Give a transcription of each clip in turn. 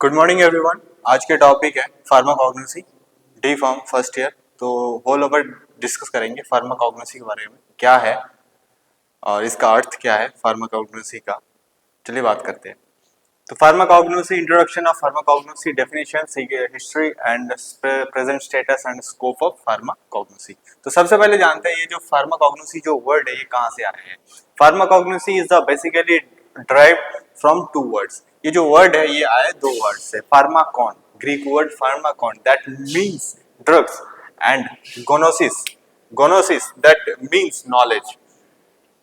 Good morning everyone. आज के topic है pharmacognosy, D pharm first year. तो होल ओवर डिस्कस करेंगे फार्माकोग्नोसी के बारे में, क्या है और इसका अर्थ क्या है फार्माकोग्नोसी का। चलिए बात करते हैं। तो pharmacognosy, introduction of pharmacognosy, definition, history and present status and scope of pharmacognosy. तो सबसे पहले जानते हैं ये जो फार्माकोग्नोसी जो वर्ड है ये कहाँ से आया है। Pharmacognosy is the basically derived from two words. ये जो वर्ड है ये आए दो वर्ड से, pharmakon, Greek word pharmakon that means drugs, and gnosis, gnosis that means knowledge.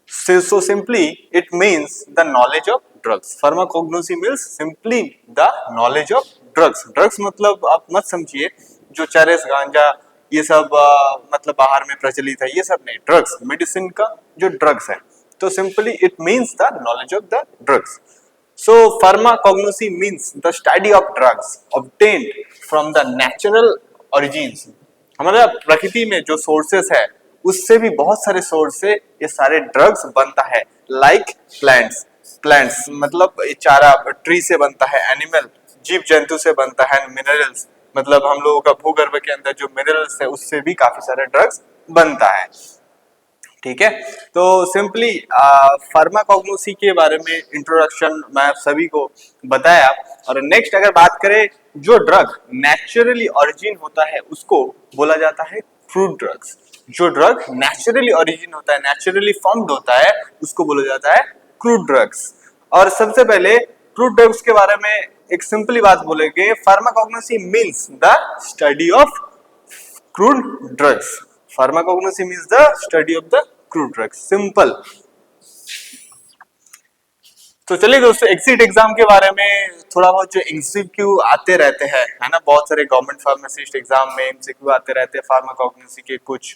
So simply it means the knowledge of drugs. Pharmacognosy means simply the knowledge of drugs. Drugs मतलब आप मत समझिए जो चरस गांजा ये सब मतलब बाहर में प्रचलित है, ये सब नहीं। ड्रग्स, मेडिसिन का जो ड्रग्स है, तो simply it means the knowledge of the drugs. So pharmacognosy means the study of drugs obtained from the natural origins. हमारा प्रकृति में जो सोर्सेस है उससे भी बहुत सारे सोर्स से ये सारे ड्रग्स बनता है। लाइक प्लांट्स, प्लांट्स मतलब चारा ट्री से बनता है, एनिमल जीव जंतु से बनता है, मिनरल्स मतलब हम लोगों का भूगर्भ के अंदर जो मिनरल्स है उससे भी काफी सारे ड्रग्स बनता है। ठीक है, तो सिंपली फार्माकोग्नोसी के बारे में इंट्रोडक्शन मैं आप सभी को बताया। और नेक्स्ट अगर बात करें, जो ड्रग नेचुरली ओरिजिन होता है उसको बोला जाता है क्रूड ड्रग्स। जो ड्रग नेचुरली ओरिजिन होता है, नेचुरली फॉर्म्ड होता है, उसको बोला जाता है क्रूड ड्रग्स। और सबसे पहले क्रूड ड्रग्स के बारे में एक सिंपली बात बोलेंगे, pharmacognosy means the study of crude drugs. Pharmacognosy means the study of the crude drugs, simple. तो चलिए दोस्तों, एग्जिट एग्जाम के बारे में थोड़ा बहुत जो एमसीक्यू आते रहते हैं, है ना, बहुत सारे गवर्नमेंट फार्मासिस्ट एग्जाम में एमसीक्यू आते रहते हैं फार्माकोग्नोसी के कुछ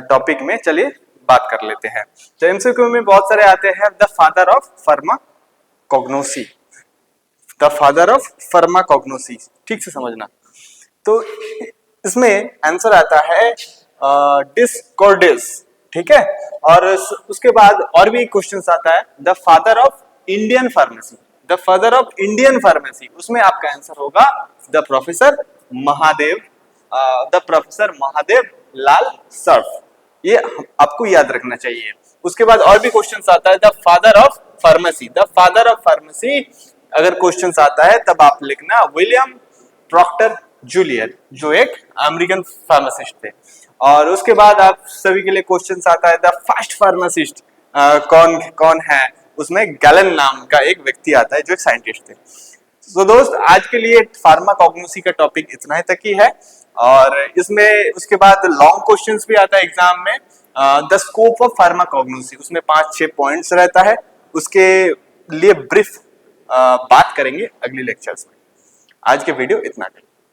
टॉपिक में। चलिए बात कर लेते हैं। तो एमसीक्यू में बहुत सारे आते हैं, the father of pharmacognosy, the father of pharmacognosy, ठीक से समझना। तो इसमें आंसर आता है डिस्कॉर्डिस, ठीक है। और उसके बाद और भी क्वेश्चन आता है, the father of Indian pharmacy, the father of Indian pharmacy, उसमें आपका आंसर होगा the professor Mahadev, the professor Mahadev Lal Surf. ये आपको याद रखना चाहिए। उसके बाद और भी क्वेश्चन आता है, the father of pharmacy, the father of pharmacy अगर क्वेश्चन आता है तब आप लिखना विलियम प्रॉक्टर जूलियर, जो एक अमेरिकन फार्मासिस्ट थे। और उसके बाद आप सभी के लिए क्वेश्चन आता है, द फर्स्ट फार्मासिस्ट कौन कौन है, उसमें गैलन नाम का एक व्यक्ति आता है जो एक साइंटिस्ट थे। तो दोस्त आज के लिए फार्माकोग्नोसी का टॉपिक इतना ही तक ही है। और इसमें उसके बाद लॉन्ग क्वेश्चंस भी आता है एग्जाम में, द स्कोप ऑफ फार्माकोग्नोसी, उसमें 5-6 पॉइंट्स रहता है, उसके लिए ब्रीफ बात करेंगे अगली लेक्चर्स में। आज के वीडियो इतना।